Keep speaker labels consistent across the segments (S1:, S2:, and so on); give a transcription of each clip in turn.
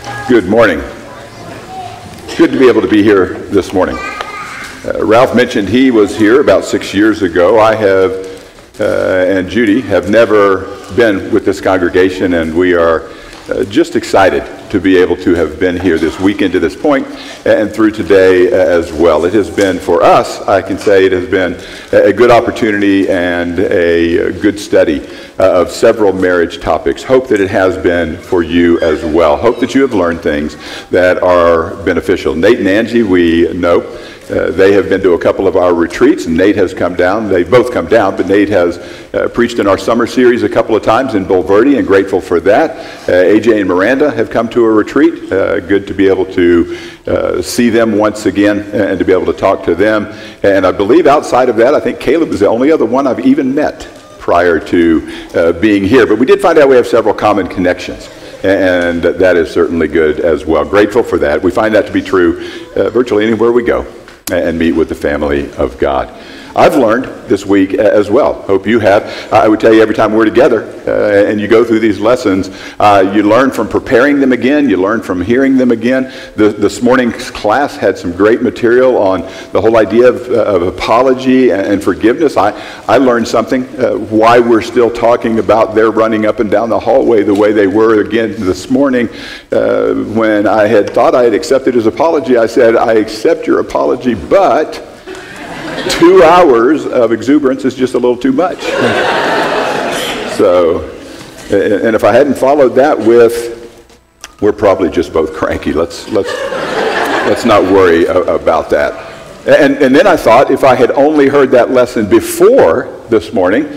S1: Good morning. Good to be able to be here this morning. Ralph mentioned he was here about 6 years ago. I have, and Judy, have never been with this congregation, and we are just excited to be able to have been here this weekend to this point and through today as well. It has been, for us, I can say it has been a good opportunity and a good study of several marriage topics. Hope that it has been for you as well. Hope that you have learned things that are beneficial. Nate and Angie, we know, they have been to a couple of our retreats, and Nate has come down. They've both come down, but Nate has preached in our summer series a couple of times in Bulverde, and grateful for that. AJ and Miranda have come to a retreat. Good to be able to see them once again and to be able to talk to them. And I believe outside of that, I think Caleb is the only other one I've even met prior to being here. But we did find out we have several common connections, and that is certainly good as well. Grateful for that. We find that to be true virtually anywhere we go and meet with the family of God. I've learned this week as well. Hope you have. I would tell you every time we're together and you go through these lessons, you learn from preparing them again. You learn from hearing them again. This morning's class had some great material on the whole idea of apology and forgiveness. I learned something, why we're still talking about their running up and down the hallway the way they were again this morning. When I had thought I had accepted his apology, I said, I accept your apology, but 2 hours of exuberance is just a little too much. So, and if I hadn't followed that with, we're probably just both cranky. Let's not worry about that. And then I thought if I had only heard that lesson before this morning,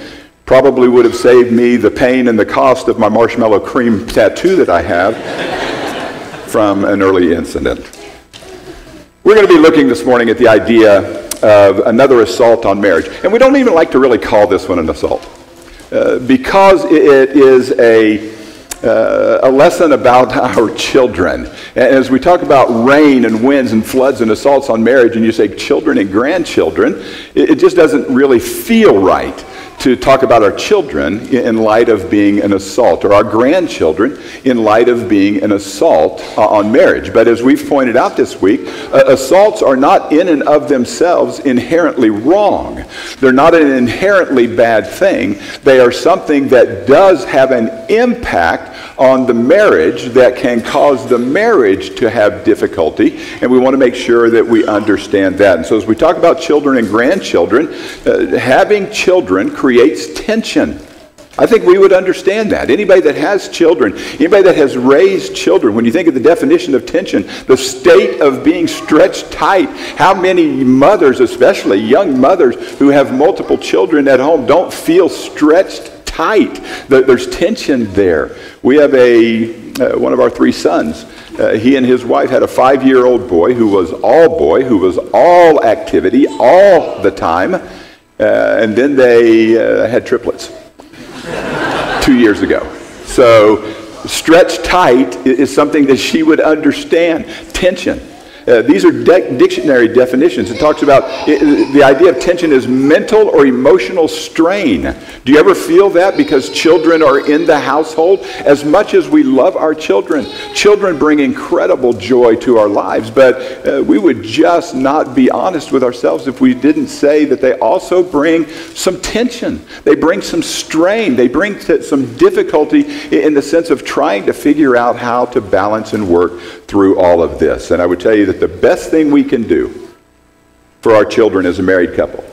S1: probably would have saved me the pain and the cost of my marshmallow cream tattoo that I have from an early incident. We're going to be looking this morning at the idea of another assault on marriage. And we don't even like to really call this one an assault because it is a lesson about our children. And as we talk about rain and winds and floods and assaults on marriage, and you say children and grandchildren, it just doesn't really feel right to talk about our children in light of being an assault, or our grandchildren in light of being an assault on marriage. But as we've pointed out this week, assaults are not in and of themselves inherently wrong. They're not an inherently bad thing. They are something that does have an impact on the marriage that can cause the marriage to have difficulty, and we want to make sure that we understand that. And so as we talk about children and grandchildren, having children creates tension. I think we would understand that. Anybody that has children, anybody that has raised children, when you think of the definition of tension, the state of being stretched tight, how many mothers, especially young mothers who have multiple children at home, don't feel stretched tight? There's tension there. We have one of our 3 sons. He and his wife had a 5-year-old boy who was all activity all the time. And then they had triplets 2 years ago. So stretched tight is something that she would understand. Tension. These are dictionary definitions. It talks about the idea of tension is mental or emotional strain. Do you ever feel that because children are in the household? As much as we love our children, children bring incredible joy to our lives, but we would just not be honest with ourselves if we didn't say that they also bring some tension. They bring some strain. They bring some difficulty in the sense of trying to figure out how to balance and work through all of this. And I would tell you that the best thing we can do for our children as a married couple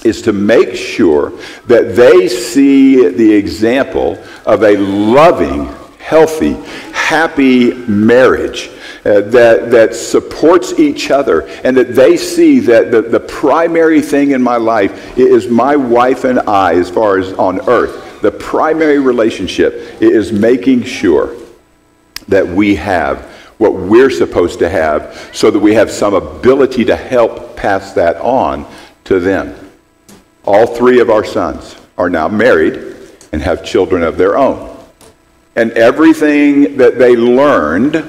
S1: is to make sure that they see the example of a loving, healthy, happy marriage that supports each other, and that they see that the primary thing in my life is my wife and I, as far as on earth. The primary relationship is making sure that we have what we're supposed to have so that we have some ability to help pass that on to them. All 3 of our sons are now married and have children of their own. And everything that they learned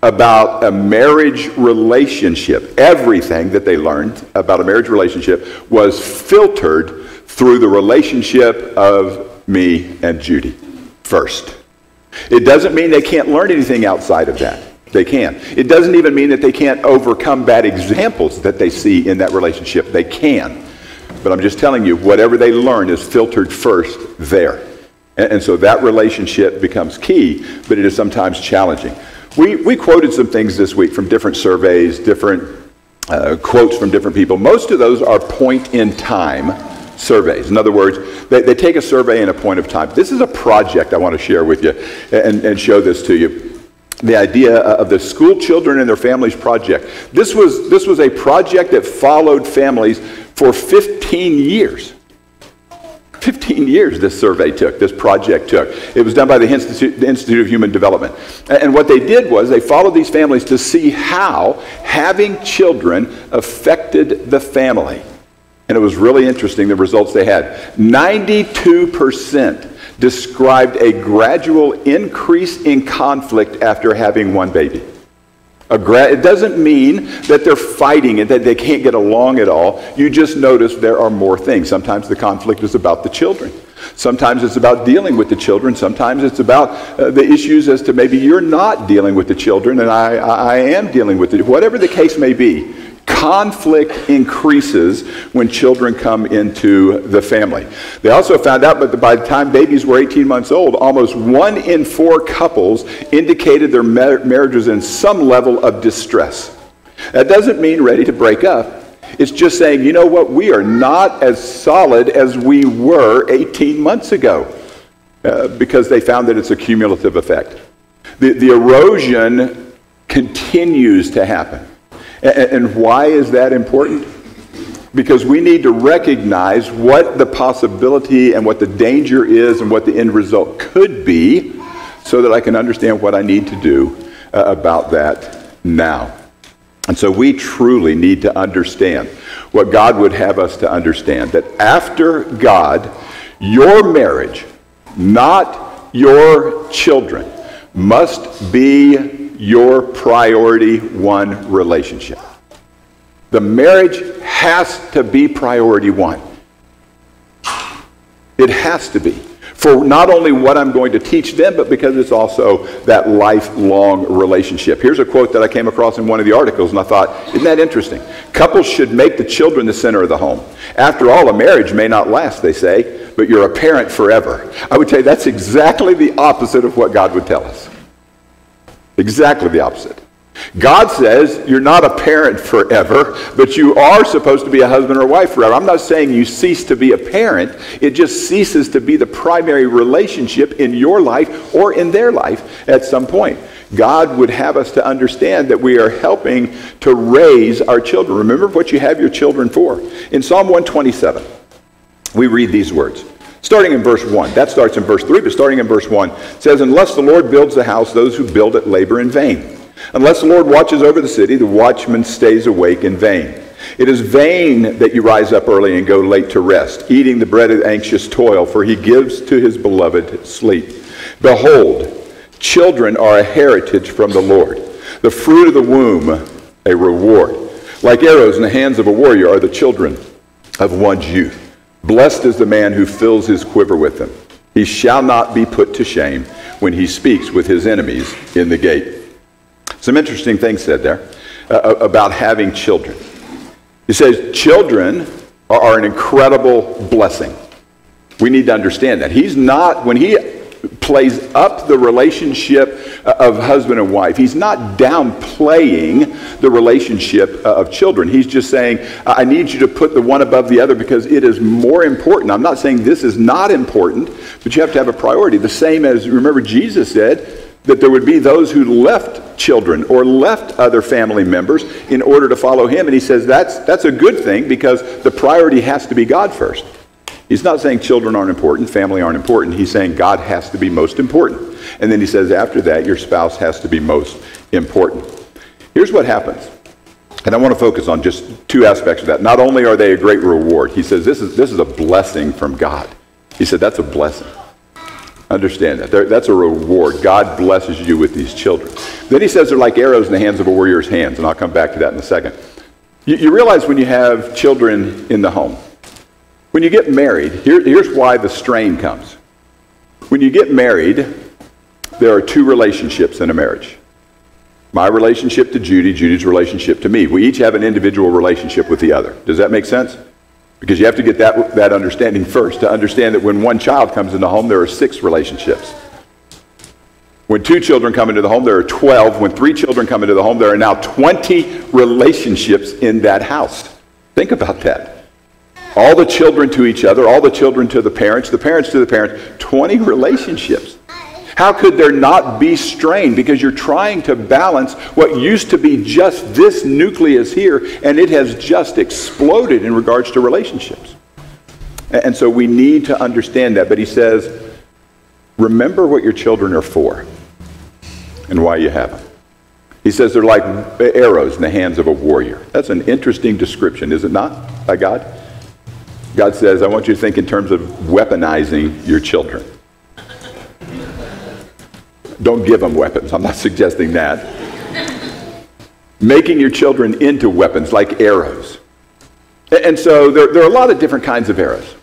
S1: about a marriage relationship, everything that they learned about a marriage relationship was filtered through the relationship of me and Judy first. It doesn't mean they can't learn anything outside of that. They can. It doesn't even mean that they can't overcome bad examples that they see in that relationship. They can. But I'm just telling you, whatever they learn is filtered first there. And so that relationship becomes key, but it is sometimes challenging. We quoted some things this week from different surveys, different quotes from different people. Most of those are point-in-time surveys. In other words, they take a survey in a point of time. This is a project I want to share with you and show this to you. The idea of the School Children and Their Families Project. This was a project that followed families for 15 years. 15 years this survey took, this project took. It was done by the Institute of Human Development. And what they did was they followed these families to see how having children affected the family. And it was really interesting, the results they had. 92% described a gradual increase in conflict after having one baby. It doesn't mean that they're fighting and that they can't get along at all. You just notice there are more things. Sometimes the conflict is about the children. Sometimes it's about dealing with the children. Sometimes it's about the issues as to maybe you're not dealing with the children and I am dealing with it. Whatever the case may be, conflict increases when children come into the family. They also found out that by the time babies were 18 months old, almost 1 in 4 couples indicated their marriage was in some level of distress. That doesn't mean ready to break up. It's just saying, you know what, we are not as solid as we were 18 months ago because they found that it's a cumulative effect. The erosion continues to happen. And why is that important? Because we need to recognize what the possibility and what the danger is and what the end result could be so that I can understand what I need to do about that now. And so we truly need to understand what God would have us to understand, that after God, your marriage, not your children, must be your priority one relationship. The marriage has to be priority one. It has to be. For not only what I'm going to teach them, but because it's also that lifelong relationship. Here's a quote that I came across in one of the articles, and I thought, isn't that interesting? Couples should make the children the center of the home. After all, a marriage may not last, they say, but you're a parent forever. I would say that's exactly the opposite of what God would tell us. Exactly the opposite. God says you're not a parent forever, but you are supposed to be a husband or wife forever. I'm not saying you cease to be a parent. It just ceases to be the primary relationship in your life or in their life at some point. God would have us to understand that we are helping to raise our children. Remember what you have your children for. In Psalm 127, we read these words. Starting in verse 1. That starts in verse 3, but starting in verse 1, it says, "Unless the Lord builds the house, those who build it labor in vain. Unless the Lord watches over the city, the watchman stays awake in vain. It is vain that you rise up early and go late to rest, eating the bread of anxious toil, for he gives to his beloved sleep. Behold, children are a heritage from the Lord, the fruit of the womb a reward. Like arrows in the hands of a warrior are the children of one's youth. Blessed is the man who fills his quiver with them. He shall not be put to shame when he speaks with his enemies in the gate." Some interesting things said there about having children. He says children are an incredible blessing. We need to understand that. He's not, when he plays up the relationship of husband and wife, he's not downplaying the relationship of children. He's just saying, I need you to put the one above the other because it is more important. I'm not saying this is not important, but you have to have a priority. The same as, remember, Jesus said that there would be those who left children or left other family members in order to follow him. And he says that's a good thing because the priority has to be God first. He's not saying children aren't important, family aren't important. He's saying God has to be most important. And then he says after that, your spouse has to be most important. Here's what happens. And I want to focus on just two aspects of that. Not only are they a great reward, he says this is a blessing from God. He said that's a blessing. Understand that. That's a reward. God blesses you with these children. Then he says they're like arrows in the hands of a warrior's hands, and I'll come back to that in a second. You realize when you have children in the home, when you get married, here's why the strain comes. When you get married, there are two relationships in a marriage. My relationship to Judy, Judy's relationship to me. We each have an individual relationship with the other. Does that make sense? Because you have to get that understanding first to understand that when one child comes in the home, there are 6 relationships. When 2 children come into the home, there are 12. When 3 children come into the home, there are now 20 relationships in that house. Think about that. All the children to each other, all the children to the parents to the parents, 20 relationships. How could there not be strain? Because you're trying to balance what used to be just this nucleus here, and it has just exploded in regards to relationships. And so we need to understand that. But he says, remember what your children are for and why you have them. He says they're like arrows in the hands of a warrior. That's an interesting description, is it not, by God? God says, I want you to think in terms of weaponizing your children. Don't give them weapons. I'm not suggesting that. Making your children into weapons like arrows. And so there are a lot of different kinds of arrows.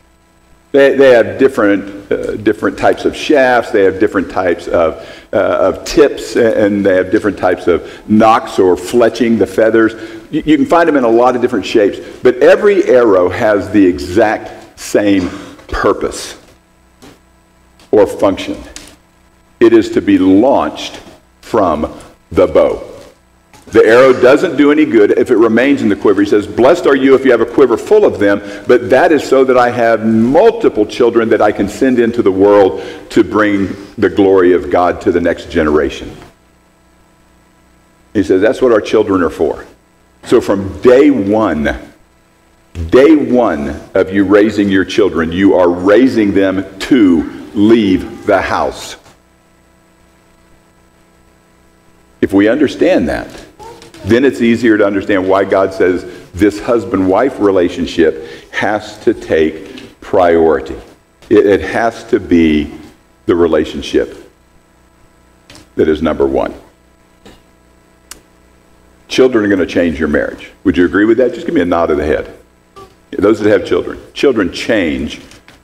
S1: They have different types of shafts. They have different types of tips, and they have different types of nocks or fletching the feathers. You can find them in a lot of different shapes, but every arrow has the exact same purpose or function. It is to be launched from the bow. The arrow doesn't do any good if it remains in the quiver. He says, blessed are you if you have a quiver full of them, but that is so that I have multiple children that I can send into the world to bring the glory of God to the next generation. He says, that's what our children are for. So from day one of you raising your children, you are raising them to leave the house. If we understand that, then it's easier to understand why God says this husband-wife relationship has to take priority. It has to be the relationship that is number one. Children are going to change your marriage. Would you agree with that? Just give me a nod of the head. Those that have children. Children change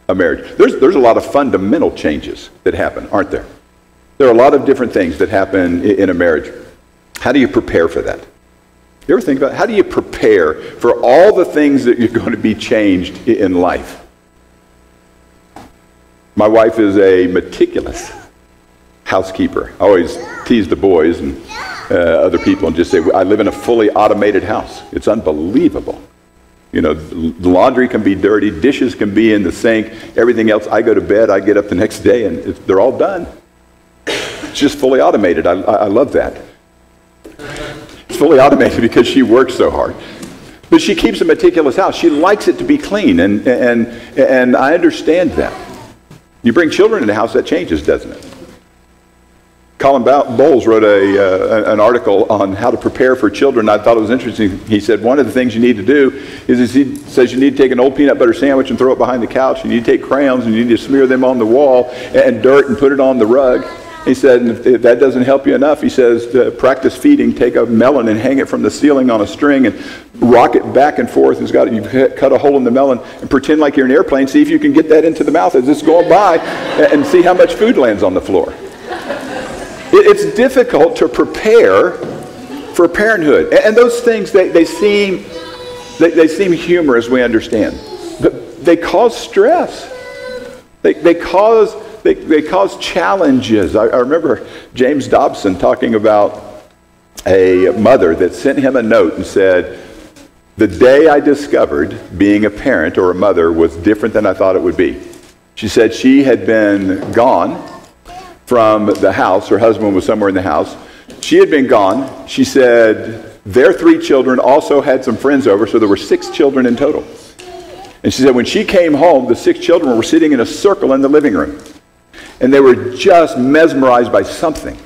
S1: a marriage. There's a lot of fundamental changes that happen, aren't there? There are a lot of different things that happen in a marriage. How do you prepare for that? You ever think about it? How do you prepare for all the things that you're going to be changed in life? My wife is a meticulous housekeeper. I always tease the boys and other people and just say, I live in a fully automated house. It's unbelievable. You know, the laundry can be dirty, dishes can be in the sink, everything else. I go to bed, I get up the next day, and they're all done. It's just fully automated. I love that. It's fully automated because she works so hard. But she keeps a meticulous house. She likes it to be clean, and I understand that. You bring children in the house, that changes, doesn't it? Colin Bowles wrote an article on how to prepare for children. I thought it was interesting. He said one of the things you need to do is he says you need to take an old peanut butter sandwich and throw it behind the couch. You need to take crayons and you need to smear them on the wall and dirt and put it on the rug. He said, and if that doesn't help you enough, he says, practice feeding. Take a melon and hang it from the ceiling on a string and rock it back and forth. You cut a hole in the melon and pretend like you're an airplane. See if you can get that into the mouth as it's going by and see how much food lands on the floor. It's difficult to prepare for parenthood. And those things, they seem humorous, we understand. But they cause stress. They cause challenges. I remember James Dobson talking about a mother that sent him a note and said, the day I discovered being a parent or a mother was different than I thought it would be. She said she had been gone from the house. Her husband was somewhere in the house. She had been gone. She said their 3 children also had some friends over, so there were 6 children in total. And she said when she came home, the 6 children were sitting in a circle in the living room. And they were just mesmerized by something.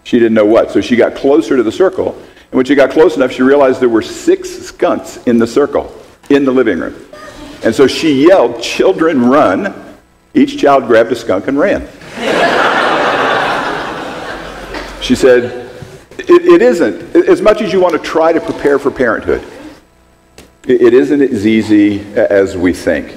S1: She didn't know what. So she got closer to the circle. And when she got close enough, she realized there were 6 skunks in the circle, in the living room. And so she yelled, children, run. Each child grabbed a skunk and ran. She said, it isn't, as much as you want to try to prepare for parenthood, it isn't as easy as we think.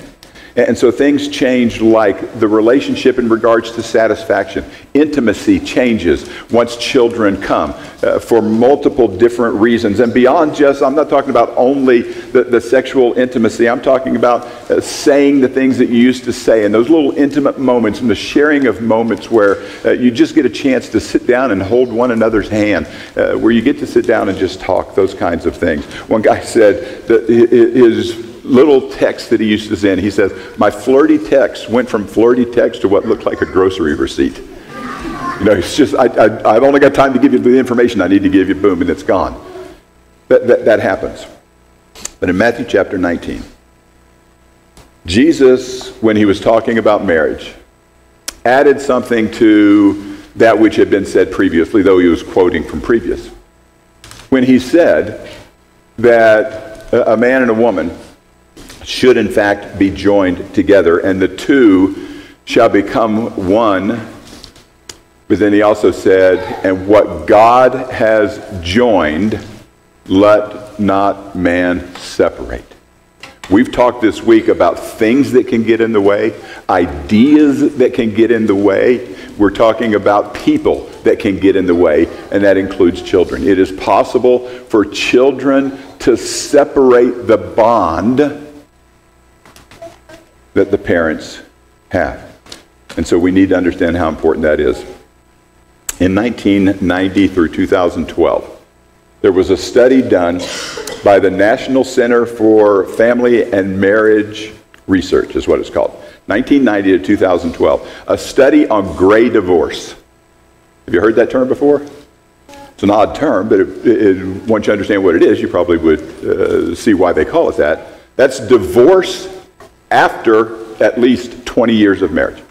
S1: And so things change, like the relationship in regards to satisfaction. intimacy changes once children come for multiple different reasons. And beyond just, I'm not talking about only the sexual intimacy. I'm talking about saying the things that you used to say, and those little intimate moments and the sharing of moments where you just get a chance to sit down and hold one another's hand, where you get to sit down and just talk, those kinds of things. One guy said that his little text that he used to send, he says, my flirty text went from flirty text to what looked like a grocery receipt. You know, it's just, I've only got time to give you the information I need to give you, boom, and it's gone. That happens. But in Matthew chapter 19, Jesus, when he was talking about marriage, added something to that which had been said previously, though he was quoting from previous. When he said that a man and a woman should in fact be joined together, and the two shall become one. But then he also said, and what God has joined, let not man separate. We've talked this week about things that can get in the way, ideas that can get in the way. We're talking about people that can get in the way, and that includes children. It is possible for children to separate the bond that the parents have. And so we need to understand how important that is. In 1990 through 2012, there was a study done by the National Center for Family and Marriage Research, is what it's called. 1990 to 2012. A study on gray divorce. Have you heard that term before? It's an odd term, but once you understand what it is, you probably would see why they call it that. That's divorce after at least 20 years of marriage.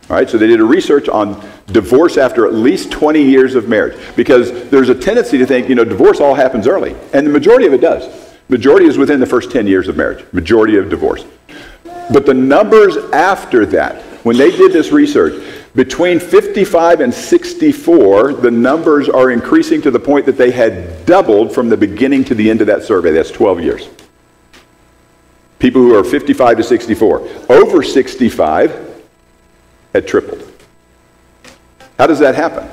S1: All right, so they did a research on divorce after at least 20 years of marriage, because there's a tendency to think, divorce all happens early, and the majority of it does. Majority is within the first 10 years of marriage, majority of divorce. But the numbers after that, when they did this research, between 55 and 64, the numbers are increasing to the point that they had doubled from the beginning to the end of that survey. That's 12 years. People who are 55 to 64. Over 65 had tripled. How does that happen?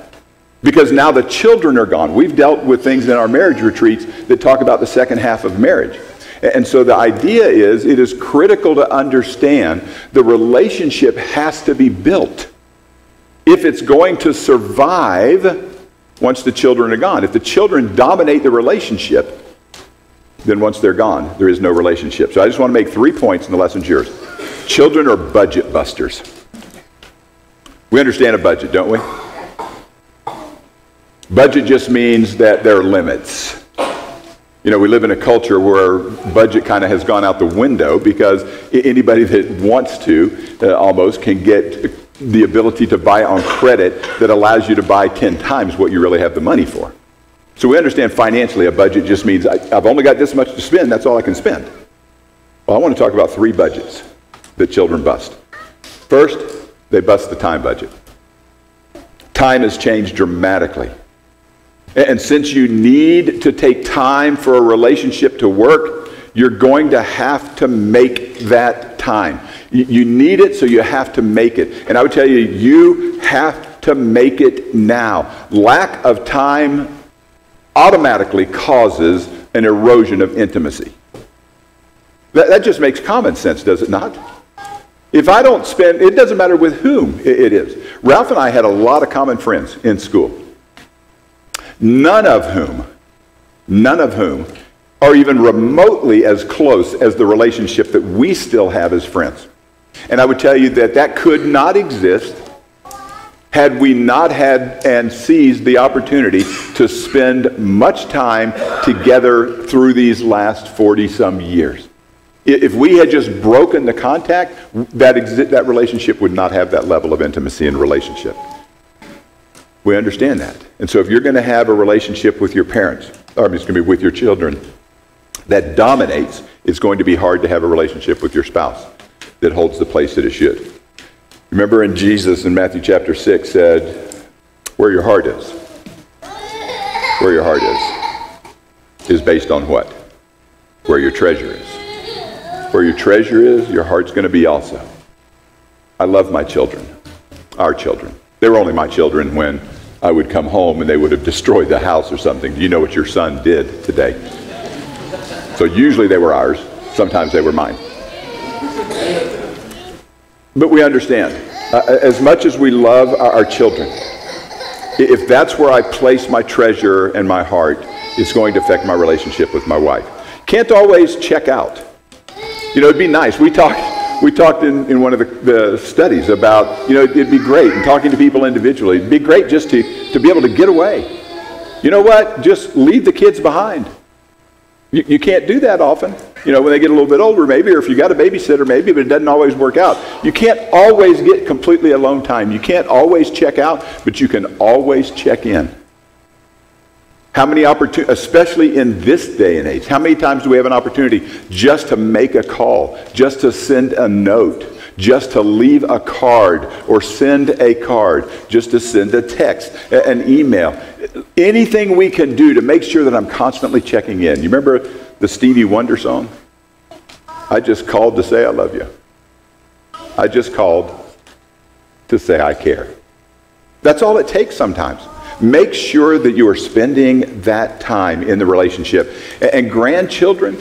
S1: Because now the children are gone. We've dealt with things in our marriage retreats that talk about the second half of marriage. And so the idea is, it is critical to understand the relationship has to be built if it's going to survive once the children are gone. If the children dominate the relationship, then once they're gone, there is no relationship. So I just want to make 3 points, and the lesson's yours. Children are budget busters. We understand a budget, don't we? Budget just means that there are limits. We live in a culture where budget kind of has gone out the window, because anybody that wants to almost can get the ability to buy on credit that allows you to buy 10 times what you really have the money for. So we understand financially a budget just means I've only got this much to spend, that's all I can spend. Well, I want to talk about 3 budgets that children bust. First, they bust the time budget. Time has changed dramatically. And since you need to take time for a relationship to work, you're going to have to make that time. You need it, so you have to make it. And I would tell you, you have to make it now. Lack of time automatically causes an erosion of intimacy. That just makes common sense, does it not? If I don't spend, it doesn't matter with whom it is. Ralph and I had a lot of common friends in school. None of whom are even remotely as close as the relationship that we still have as friends. And I would tell you that could not exist had we not had and seized the opportunity to spend much time together through these last 40-some years. If we had just broken the contact, that relationship would not have that level of intimacy and relationship. We understand that. And so if you're going to have a relationship with your parents, or it's going to be with your children, that dominates, it's going to be hard to have a relationship with your spouse that holds the place that it should. Remember in Jesus in Matthew chapter 6 said, where your heart is. Where your heart is based on what? Where your treasure is. Where your treasure is, your heart's going to be also. I love my children, our children. They were only my children when I would come home and they would have destroyed the house or something. Do you know what your son did today? So usually they were ours. Sometimes they were mine. But we understand, as much as we love our children, if that's where I place my treasure and my heart, it's going to affect my relationship with my wife. Can't always check out. You know, it'd be nice. We talked in one of the studies about, you know, it'd be great, and talking to people individually, it'd be great just to be able to get away. You know what? Just leave the kids behind. You can't do that often. You know, when they get a little bit older maybe, or if you got a babysitter maybe, but it doesn't always work out. You can't always get completely alone time. You can't always check out, but you can always check in. How many opportunities, especially in this day and age, how many times do we have an opportunity just to make a call, just to send a note, just to leave a card or send a card, just to send a text, an email, anything we can do to make sure that I'm constantly checking in. You remember the Stevie Wonder song? I just called to say I love you. I just called to say I care. That's all it takes sometimes. Make sure that you are spending that time in the relationship. And grandchildren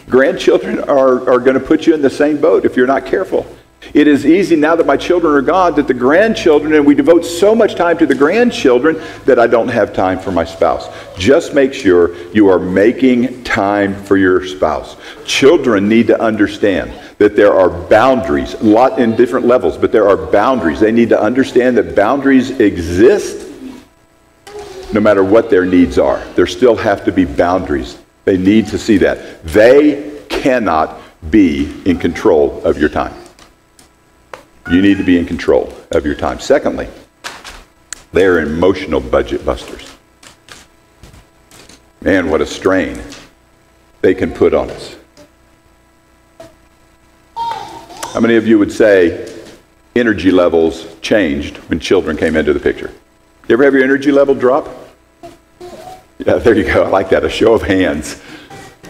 S1: are going to put you in the same boat if you're not careful. It is easy now that my children are gone that the grandchildren, and we devote so much time to the grandchildren that I don't have time for my spouse. Just make sure you are making time for your spouse. Children need to understand that there are boundaries, a lot in different levels, but there are boundaries. They need to understand that boundaries exist no matter what their needs are. There still have to be boundaries. They need to see that. They cannot be in control of your time. You need to be in control of your time. Secondly, they are emotional budget busters. Man, what a strain they can put on us. How many of you would say energy levels changed when children came into the picture? You ever have your energy level drop? Yeah, there you go. I like that. A show of hands.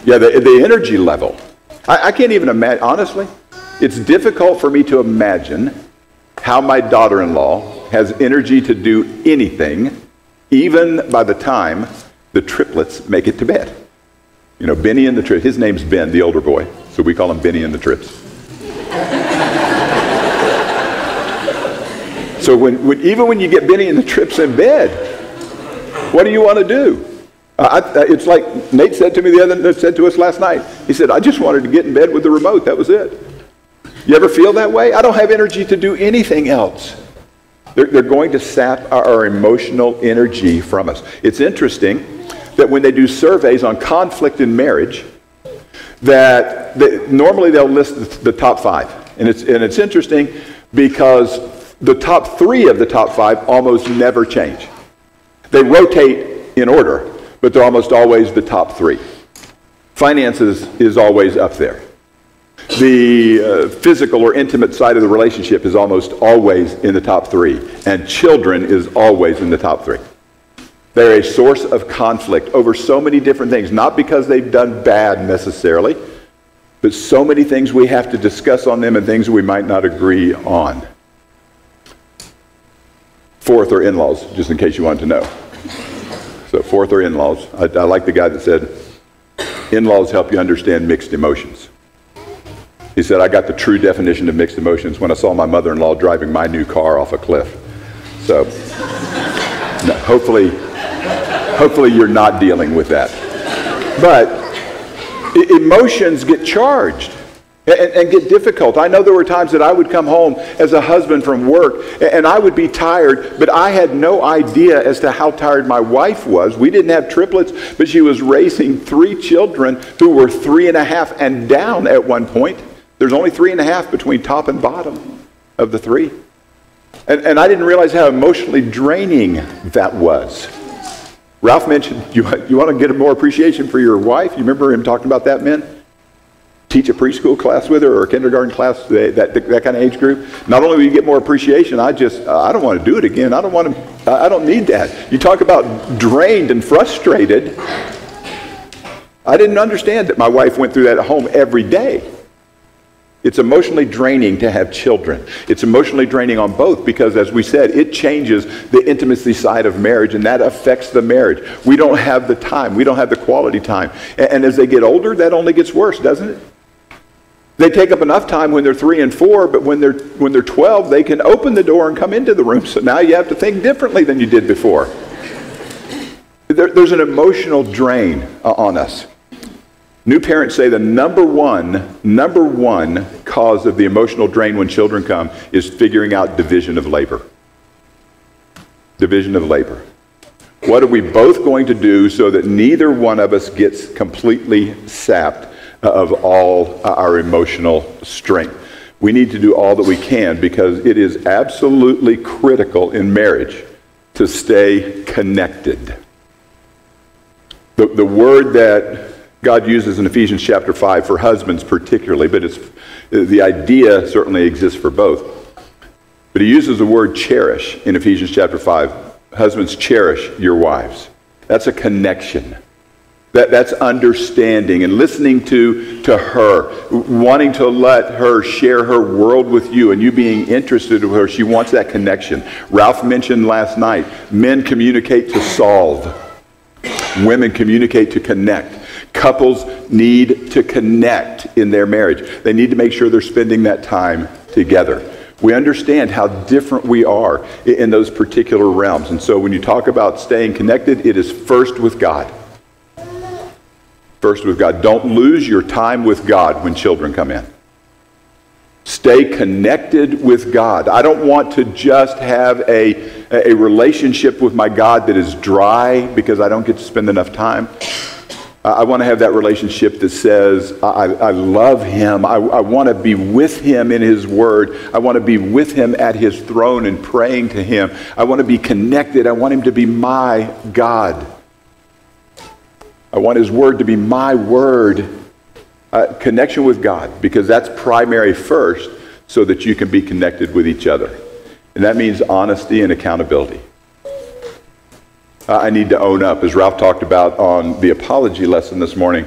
S1: Yeah, the energy level. I can't even imagine, honestly, it's difficult for me to imagine how my daughter-in-law has energy to do anything, even by the time the triplets make it to bed. You know, Benny and the Trips. His name's Ben, the older boy, so we call him Benny and the Trips. So even when you get Benny and the Trips in bed, what do you want to do? It's like Nate said to us last night. He said, I just wanted to get in bed with the remote. That was it. You ever feel that way? I don't have energy to do anything else. They're going to sap our emotional energy from us. It's interesting that when they do surveys on conflict in marriage, normally they'll list the top 5. And it's interesting because the top 3 of the top 5 almost never change. They rotate in order, but they're almost always the top 3. Finances is always up there. The physical or intimate side of the relationship is almost always in the top 3. And children is always in the top 3. They're a source of conflict over so many different things. Not because they've done bad necessarily, but so many things we have to discuss on them and things we might not agree on. Fourth are in-laws, just in case you wanted to know. So fourth are in-laws. I like the guy that said, in-laws help you understand mixed emotions. He said, I got the true definition of mixed emotions when I saw my mother-in-law driving my new car off a cliff. So no, hopefully you're not dealing with that. But emotions get charged and get difficult. I know there were times that I would come home as a husband from work and I would be tired, but I had no idea as to how tired my wife was. We didn't have triplets, but she was raising 3 children who were 3.5 and down at one point. There's only 3.5 between top and bottom of the 3. And I didn't realize how emotionally draining that was. Ralph mentioned, you want to get more appreciation for your wife? You remember him talking about that, men? Teach a preschool class with her or a kindergarten class, that kind of age group. Not only will you get more appreciation, I don't want to do it again. I don't need that. You talk about drained and frustrated. I didn't understand that my wife went through that at home every day. It's emotionally draining to have children. It's emotionally draining on both because, as we said, it changes the intimacy side of marriage, and that affects the marriage. We don't have the time. We don't have the quality time. And as they get older, that only gets worse, doesn't it? They take up enough time when they're 3 and 4, but when they're 12, they can open the door and come into the room. So now you have to think differently than you did before. There's an emotional drain on us. New parents say the number one cause of the emotional drain when children come is figuring out division of labor. Division of labor. What are we both going to do so that neither one of us gets completely sapped of all our emotional strength? We need to do all that we can because it is absolutely critical in marriage to stay connected. The word that God uses in Ephesians chapter 5 for husbands particularly, but the idea certainly exists for both. But he uses the word cherish in Ephesians chapter 5. Husbands, cherish your wives. That's a connection. That's understanding and listening to her, wanting to let her share her world with you and you being interested in her. She wants that connection. Ralph mentioned last night, men communicate to solve. Women communicate to connect. Couples need to connect in their marriage. They need to make sure they're spending that time together. We understand how different we are in those particular realms. And so when you talk about staying connected, it is first with God. First with God. Don't lose your time with God when children come in. Stay connected with God. I don't want to just have a relationship with my God that is dry because I don't get to spend enough time. I want to have that relationship that says, I love him. I want to be with him in his word. I want to be with him at his throne and praying to him. I want to be connected. I want him to be my God. I want his word to be my word. Connection with God, because that's primary first so that you can be connected with each other. And that means honesty and accountability. I need to own up, as Ralph talked about on the apology lesson this morning.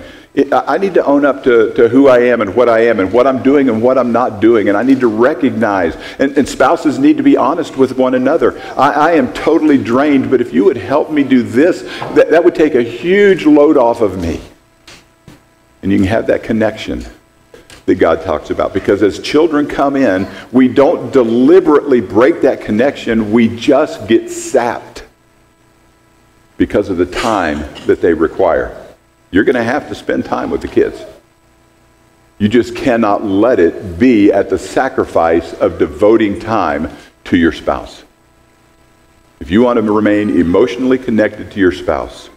S1: I need to own up to who I am and what I'm doing and what I'm not doing. And I need to recognize, and spouses need to be honest with one another. I am totally drained, but if you would help me do this, that would take a huge load off of me. And you can have that connection that God talks about. Because as children come in, we don't deliberately break that connection. We just get sapped because of the time that they require. You're going to have to spend time with the kids. You just cannot let it be at the sacrifice of devoting time to your spouse. If you want to remain emotionally connected to your spouse,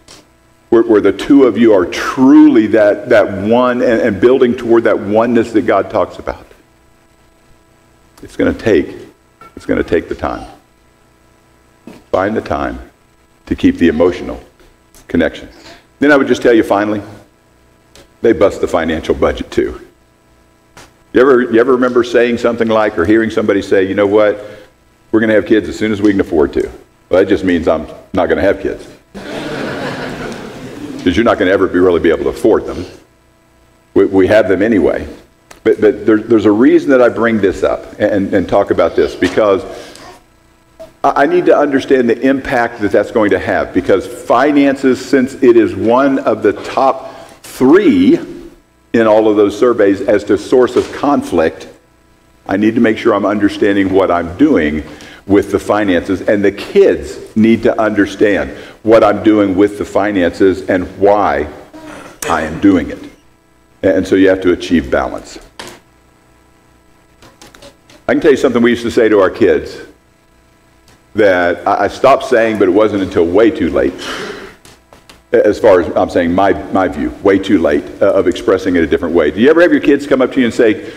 S1: where the two of you are truly that one and building toward that oneness that God talks about, it's going to take the time. Find the time to keep the emotional connection. Then I would just tell you finally, they bust the financial budget too. You ever remember saying something like, or hearing somebody say, you know what, we're going to have kids as soon as we can afford to. Well, that just means I'm not going to have kids. Because you're not going to ever really be able to afford them. We have them anyway. But there's a reason that I bring this up and talk about this, because I need to understand the impact that that's going to have. Because finances, since it is one of the top 3 in all of those surveys as to source of conflict, I need to make sure I'm understanding what I'm doing with the finances, and the kids need to understand what I'm doing with the finances and why I am doing it. And so you have to achieve balance. I can tell you something we used to say to our kids that I stopped saying, but it wasn't until way too late. As far as I'm saying my view, way too late of expressing it a different way. Do you ever have your kids come up to you and say,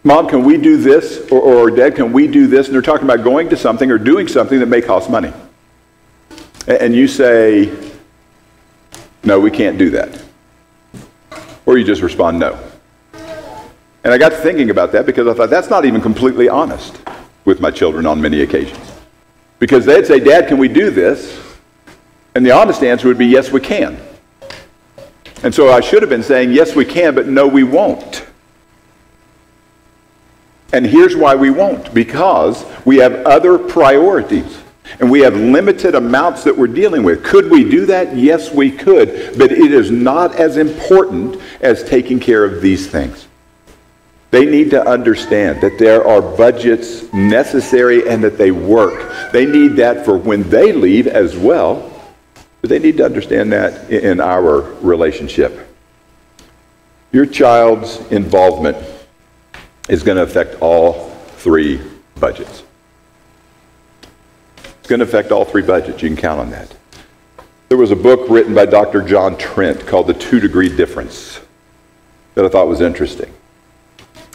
S1: Mom, can we do this? Or Dad, can we do this? And they're talking about going to something or doing something that may cost money. And you say, no, we can't do that. Or you just respond, no. And I got to thinking about that because I thought that's not even completely honest with my children on many occasions. Because they'd say, Dad, can we do this? And the honest answer would be, yes, we can. And so I should have been saying, yes, we can, but no, we won't. And here's why we won't. Because we have other priorities. And we have limited amounts that we're dealing with. Could we do that? Yes, we could. But it is not as important as taking care of these things. They need to understand that there are budgets necessary and that they work. They need that for when they leave as well. But they need to understand that in our relationship. Your child's involvement is going to affect all three budgets. It's going to affect all three budgets. You can count on that. There was a book written by Dr. John Trent called The 2-Degree Difference that I thought was interesting.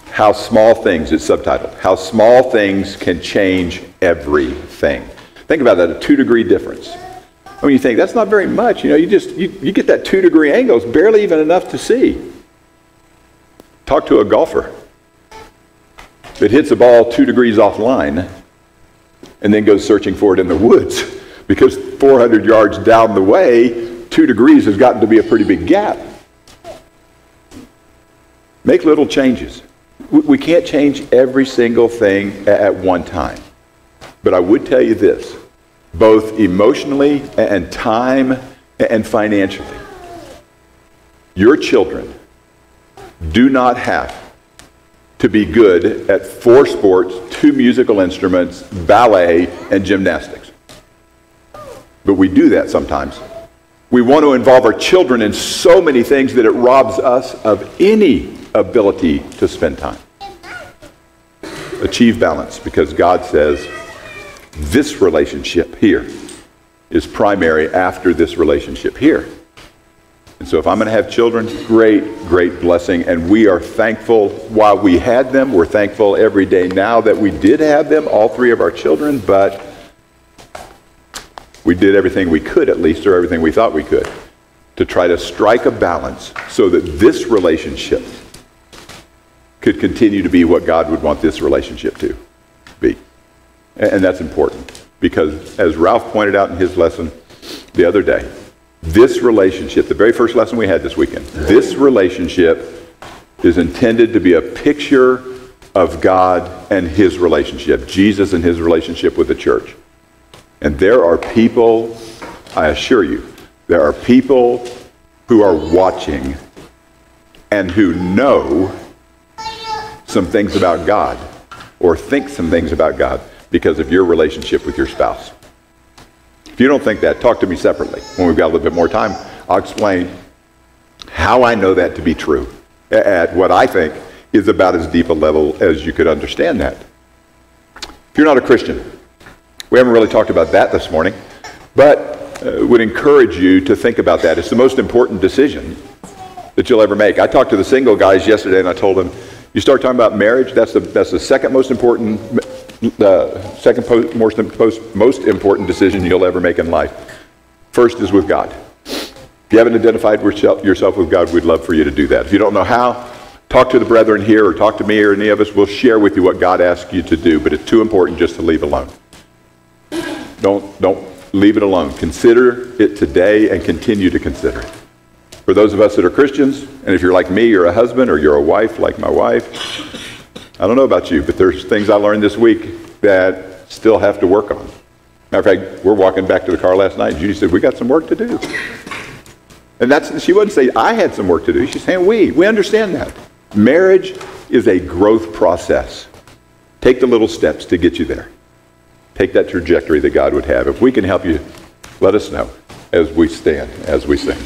S1: How small things, it's subtitled, How Small Things Can Change Everything. Think about that, a 2-degree difference. When you think, that's not very much, you get that 2-degree angle, it's barely even enough to see. Talk to a golfer that hits a ball 2 degrees offline and then goes searching for it in the woods because 400 yards down the way, 2 degrees has gotten to be a pretty big gap. Make little changes. We can't change every single thing at one time. But I would tell you this, both emotionally and time and financially, your children do not have to be good at 4 sports, 2 musical instruments, ballet, and gymnastics. But we do that sometimes. We want to involve our children in so many things that it robs us of any ability to spend time. Achieve balance, because God says this relationship here is primary after this relationship here. And so if I'm going to have children, great, great blessing. And we are thankful while we had them. We're thankful every day now that we did have them, all 3 of our children, but we did everything we could, at least, or everything we thought we could, to try to strike a balance so that this relationship could continue to be what God would want this relationship to be. And that's important because, as Ralph pointed out in his lesson the other day, this relationship, the very first lesson we had this weekend, this relationship is intended to be a picture of God and his relationship, Jesus and his relationship with the church. And there are people, I assure you, there are people who are watching and who know some things about God or think some things about God because of your relationship with your spouse. If you don't think that, talk to me separately. When we've got a little bit more time, I'll explain how I know that to be true at what I think is about as deep a level as you could understand that. If you're not a Christian, we haven't really talked about that this morning, but would encourage you to think about that. It's the most important decision that you'll ever make. I talked to the single guys yesterday and I told them, you start talking about marriage, that's the second most important most important decision you'll ever make in life. First is with God. If you haven't identified yourself with God, we'd love for you to do that. If you don't know how, talk to the brethren here or talk to me or any of us. We'll share with you what God asks you to do, but it's too important just to leave alone. Don't leave it alone. Consider it today and continue to consider it. For those of us that are Christians, and if you're like me, you're a husband or you're a wife like my wife, I don't know about you, but there's things I learned this week that still have to work on. Matter of fact, we're walking back to the car last night, and Judy said, we got some work to do. And she wouldn't say, I had some work to do. She's saying, we understand that. Marriage is a growth process. Take the little steps to get you there. Take that trajectory that God would have. If we can help you, let us know as we stand, as we sing.